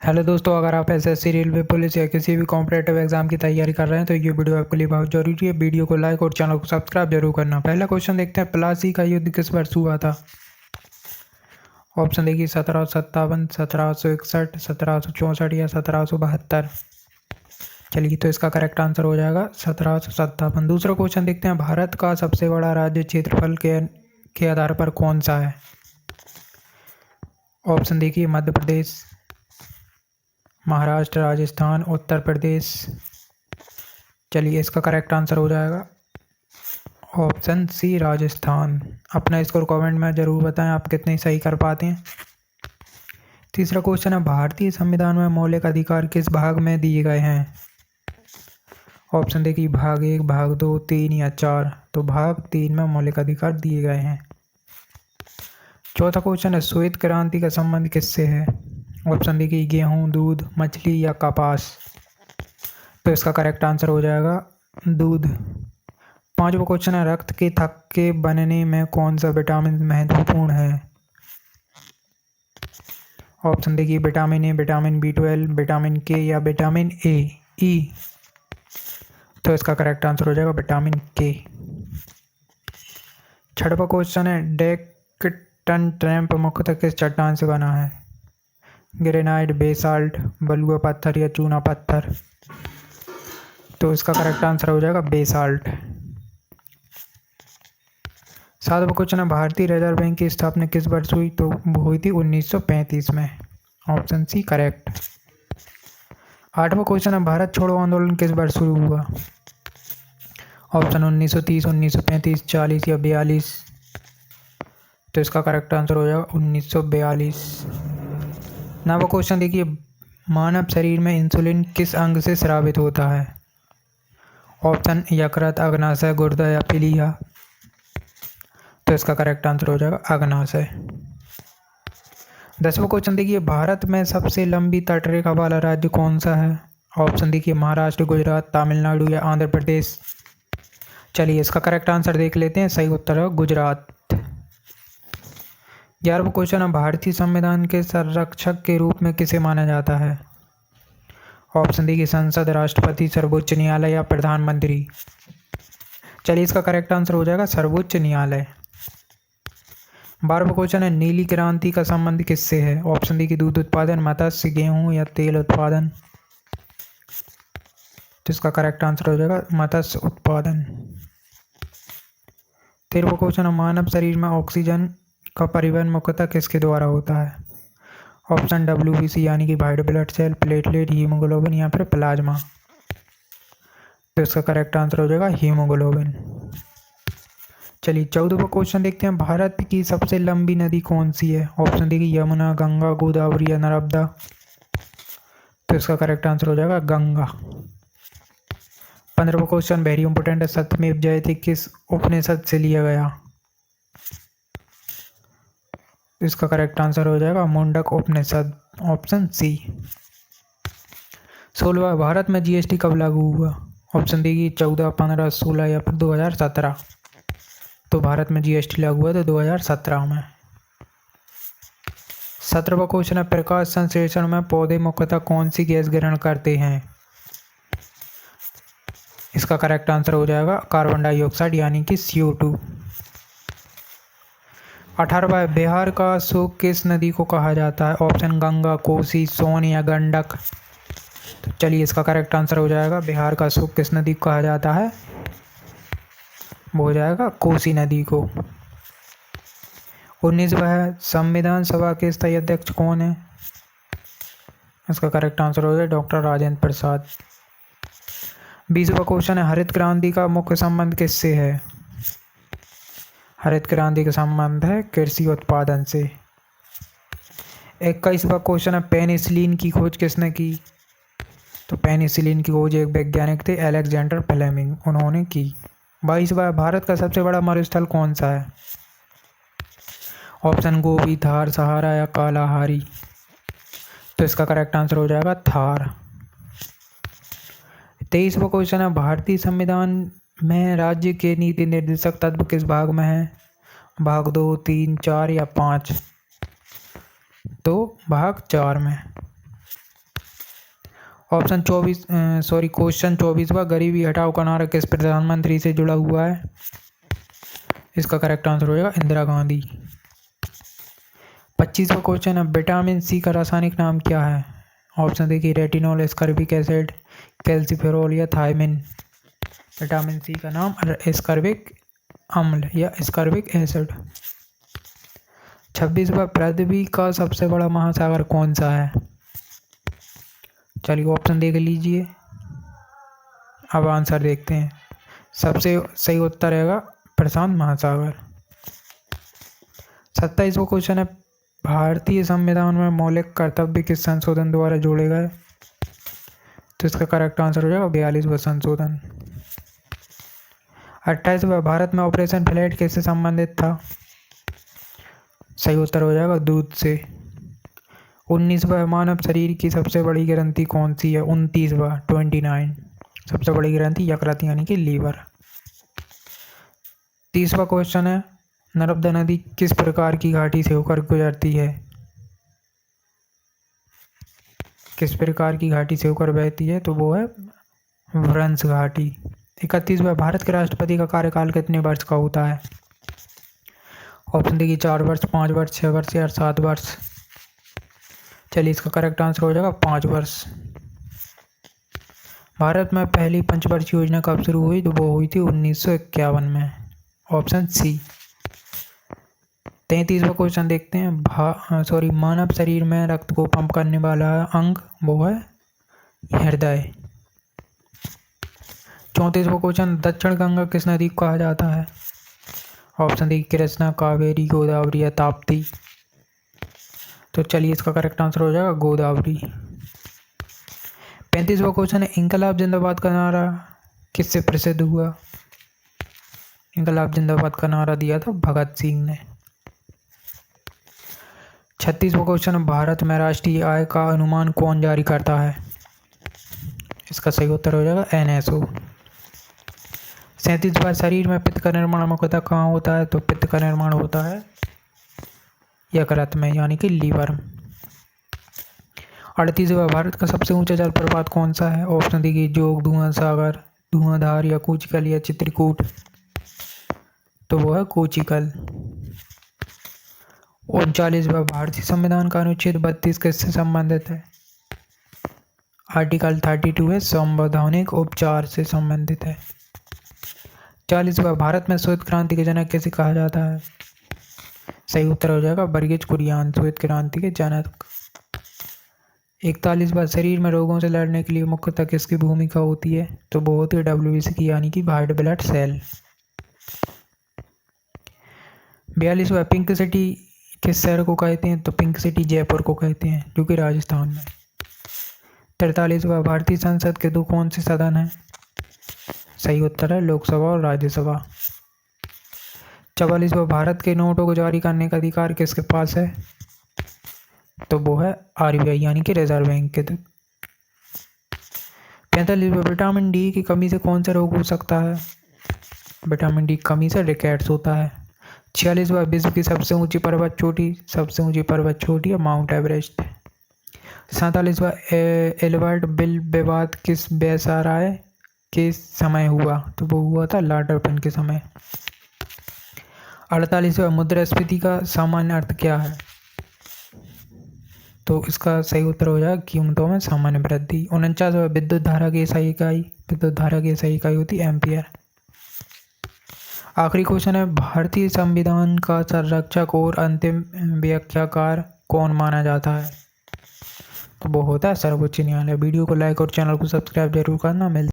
Hello दोस्तों, अगर आप एसएससी, रेलवे, पुलिस या किसी भी कॉम्पिटेटिव एग्जाम की तैयारी कर रहे हैं तो ये वीडियो आपके लिए बहुत जरूरी है। वीडियो को लाइक और चैनल को सब्सक्राइब जरूर करना। पहला क्वेश्चन देखते हैं, प्लासी का युद्ध किस वर्ष हुआ था? ऑप्शन देखिए, 1757, 1761, 1764 या 1772। चलिए, तो इसका करेक्ट आंसर हो जाएगा 1757। दूसरा क्वेश्चन देखते हैं, भारत का सबसे बड़ा राज्य क्षेत्रफल के आधार पर कौन सा है? ऑप्शन देखिए, मध्य प्रदेश, महाराष्ट्र, राजस्थान, उत्तर प्रदेश। चलिए, इसका करेक्ट आंसर हो जाएगा ऑप्शन सी, राजस्थान। अपना स्कोर कमेंट में ज़रूर बताएं आप कितने सही कर पाते हैं। तीसरा क्वेश्चन है, भारतीय संविधान में मौलिक अधिकार किस भाग में दिए गए हैं? ऑप्शन देखिए, भाग 1, भाग 2, 3 या 4। तो भाग 3 में मौलिक अधिकार दिए गए हैं। चौथा क्वेश्चन है, श्वेत क्रांति का संबंध किससे है? ऑप्शन देखिए, गेहूँ, दूध, मछली या कपास। तो इसका करेक्ट आंसर हो जाएगा दूध। पांचवा क्वेश्चन है, रक्त के थक्के बनने में कौन सा विटामिन महत्वपूर्ण है? ऑप्शन देखिए, vitamin A, vitamin B12, vitamin के या विटामिन ई। तो इसका करेक्ट आंसर हो जाएगा विटामिन के। छठवा क्वेश्चन है, डेक्कन ट्रैप मुख्यतः किस चट्टान से बना है? ग्रेनाइट, बेसाल्ट, बलुआ पत्थर या चूना पत्थर। तो इसका करेक्ट आंसर हो जाएगा बेसाल्ट। सातवां क्वेश्चन है, भारतीय रिजर्व बैंक की स्थापना किस वर्ष हुई? तो वो हुई थी 1935 में। Option C correct. आठवां क्वेश्चन है, भारत छोड़ो आंदोलन किस वर्ष शुरू हुआ? ऑप्शन 1930, 1935, 40 या 42। तो इसका करेक्ट आंसर हो जाएगा 1942। नौवां क्वेश्चन देखिए, मानव शरीर में इंसुलिन किस अंग से स्रावित होता है? ऑप्शन यकृत, अग्नाशय, गुर्दा या पीलिया। तो इसका करेक्ट आंसर हो जाएगा अग्नाशय। 10वां क्वेश्चन देखिए, भारत में सबसे लंबी तटरेखा वाला राज्य कौन सा है? ऑप्शन देखिए, महाराष्ट्र, गुजरात, तमिलनाडु या आंध्र प्रदेश। चलिए, इसका करेक्ट आंसर देख लेते हैं। सही उत्तर है गुजरात। 11वां क्वेश्चन है, भारतीय संविधान के संरक्षक के रूप में किसे माना जाता है? ऑप्शन देखिए, संसद, राष्ट्रपति, सर्वोच्च न्यायालय या प्रधानमंत्री। चलिए, इसका करेक्ट आंसर हो जाएगा सर्वोच्च न्यायालय। 12वां क्वेश्चन है, नीली क्रांति का संबंध किससे है? ऑप्शन देखिए, दूध उत्पादन, मत्स्य, गेहूं या तेल उत्पादन। तो इसका करेक्ट आंसर हो जाएगा मत्स्य उत्पादन। 13वां क्वेश्चन है, मानव शरीर में ऑक्सीजन का परिवहन मुख्यतः किसके द्वारा होता है? ऑप्शन WBC यानी कि white blood cell, platelet, haemoglobin या फिर प्लाज्मा। तो इसका करेक्ट आंसर हो जाएगा हीमोग्लोबिन। चलिए, 14वां क्वेश्चन देखते हैं, भारत की सबसे लंबी नदी कौन सी है? ऑप्शन देखिए, यमुना, गंगा, गोदावरी या नर्मदा। तो इसका करेक्ट आंसर हो जाएगा गंगा। 15वां क्वेश्चन वेरी इंपॉर्टेंट है, सत्यमेव जयते किस उपनिषद से लिया गया? इसका करेक्ट आंसर हो जाएगा मुंडक उपनिषद। Option C. 16वां, भारत में GST कब लागू हुआ? ऑप्शन देखिए, 14, 15, 16 या फिर 2017। तो भारत में GST लागू हुआ था 2017 में। 17वां क्वेश्चन है, प्रकाश संश्लेषण में पौधे मुख्यतः कौन सी गैस ग्रहण करते हैं? इसका करेक्ट आंसर हो जाएगा कार्बन डाइऑक्साइड यानी कि CO2। 18वां, बिहार का शोक किस नदी को कहा जाता है? ऑप्शन गंगा, कोसी, सोन या गंडक। तो चलिए, इसका करेक्ट आंसर हो जाएगा, बिहार का शोक किस नदी को कहा जाता है? वो हो जाएगा कोसी नदी को। 19वां, संविधान सभा के स्थायी अध्यक्ष कौन है? इसका करेक्ट आंसर हो जाएगा डॉक्टर राजेंद्र प्रसाद। 20वां क्वेश्चन है, हरित क्रांति का मुख्य संबंध किससे है? हरित क्रांति का संबंध है कृषि उत्पादन से। 21वां क्वेश्चन है, पेनिसिलिन की खोज किसने की? तो पेनिसिलिन की खोज एक वैज्ञानिक थे, अलेक्जेंडर फ्लेमिंग, उन्होंने की। 22वां, भारत का सबसे बड़ा मरुस्थल कौन सा है? ऑप्शन गोबी, थार, सहारा या कालाहारी। तो इसका करेक्ट आंसर हो जाएगा थार। 23वां क्वेश्चन है, भारतीय संविधान में राज्य के नीति निर्देशक तत्व किस भाग में है? भाग 2, 3, 4 या 5। तो भाग 4 में। ऑप्शन 24 क्वेश्चन 24वां, गरीबी हटाओ का नारा किस प्रधानमंत्री से जुड़ा हुआ है? इसका करेक्ट आंसर हो जाएगा इंदिरा गांधी। 25वां क्वेश्चन है, विटामिन सी का रासायनिक नाम क्या है? ऑप्शन देखिए, रेटिनॉल, एस्कॉर्बिक एसिड, कैल्सिफेरॉल या थायमिन। विटामिन सी का नाम एस्कॉर्बिक अम्ल या एस्कॉर्बिक एसिड। 26वां, पृथ्वी का सबसे बड़ा महासागर कौन सा है? चलिए ऑप्शन देख लीजिए, अब आंसर देखते हैं। सबसे सही उत्तर रहेगा प्रशांत महासागर। 27वां क्वेश्चन है, भारतीय संविधान में मौलिक कर्तव्य किस संशोधन द्वारा जोड़े गए? तो इसका करेक्ट आंसर हो जाएगा 42वां संशोधन। 28वां, भारत में ऑपरेशन फ्लैट किससे संबंधित था? सही उत्तर हो जाएगा दूध से। 19वां, मानव शरीर की सबसे बड़ी ग्रंथि कौन सी है? 29वां 29, सबसे बड़ी ग्रंथि यकृत यानी कि लीवर। 30वां क्वेश्चन है, नर्मदा नदी किस प्रकार की घाटी से होकर गुजरती है? किस प्रकार की घाटी से होकर बहती है? तो वो है वृंश घाटी। 31वां, भारत के राष्ट्रपति का कार्यकाल कितने वर्ष का होता है? ऑप्शन देखिए, 4 वर्ष, 5 वर्ष, 6 वर्ष या 7 वर्ष। चलिए इसका करेक्ट आंसर हो जाएगा 5 वर्ष। भारत में पहली पंचवर्षीय योजना कब शुरू हुई? तो वो हुई थी 1951 में। ऑप्शन सी। 33वां क्वेश्चन देखते हैं, मानव शरीर में रक्त को पंप करने वाला अंग वो है हृदय। 34वां क्वेश्चन, दक्षिण गंगा किस नदी को कहा जाता है? ऑप्शन डी, कृष्णा, कावेरी, गोदावरी या ताप्ती। तो चलिए इसका करेक्ट आंसर हो जाएगा गोदावरी। 35वां क्वेश्चन है, इंकलाब जिंदाबाद का नारा किससे प्रसिद्ध हुआ? इंकलाब जिंदाबाद का नारा दिया था भगत सिंह ने। 36वां क्वेश्चन है, भारत में राष्ट्रीय आय का अनुमान कौन जारी करता है? इसका सही उत्तर हो जाएगा NSO। 37वां, शरीर में पित्त का निर्माण मुख्यतः कहाँ होता है? तो पित्त का निर्माण होता है यकृत में यानी कि लीवर। 38वां, भारत का सबसे ऊंचा जलप्रपात कौन सा है? ऑप्शन देखिए, जोग, धुआं सागर, धुआंधार या कोचिकल या चित्रकूट। तो वो है कोचिकल। 39वां, भारतीय संविधान का अनुच्छेद 32 किससे संबंधित है? आर्टिकल 32 है संवैधानिक उपचार से संबंधित है। 40वां, भारत में श्वेत क्रांति के जनक किसे कहा जाता है? सही उत्तर हो जाएगा वर्गीज कुरियन, श्वेत क्रांति के जनक। 41वां, शरीर में रोगों से लड़ने के लिए मुख्यतः किसकी भूमिका होती है? तो वो होती है WBC की यानी कि व्हाइट ब्लड सेल। 42वां, पिंक सिटी किस शहर को कहते हैं? तो पिंक सिटी जयपुर को कहते हैं जो कि राजस्थान में। 43वां, भारतीय संसद के दो कौन से सदन हैं? सही उत्तर है लोकसभा और राज्यसभा। 44वां, भारत के नोटों को जारी करने का अधिकार किसके पास है? तो वो है RBI यानी कि रिजर्व बैंक के। 45वां, विटामिन डी की कमी से कौन सा रोग हो सकता है? विटामिन डी की कमी से रिकेट्स होता है। 46वां, विश्व की सबसे ऊंची पर्वत चोटी है माउंट एवरेस्ट। 47वां, एल्बर्ट बिल विवाद किस बेसाराय के समय हुआ? तो वो हुआ था लाटरपिन के समय। 48वां, मुद्रास्फीति का सामान्य अर्थ क्या है? तो इसका सही उत्तर हो जाएगा कीमतों में सामान्य वृद्धि। 49वां, विद्युत धारा की SI इकाई होती है एम्पियर। आखिरी क्वेश्चन है, भारतीय संविधान का संरक्षक और अंतिम व्याख्याकार कौन माना जाता है? तो वो होता है सर्वोच्च न्यायालय। वीडियो को लाइक और चैनल को सब्सक्राइब जरूर करना।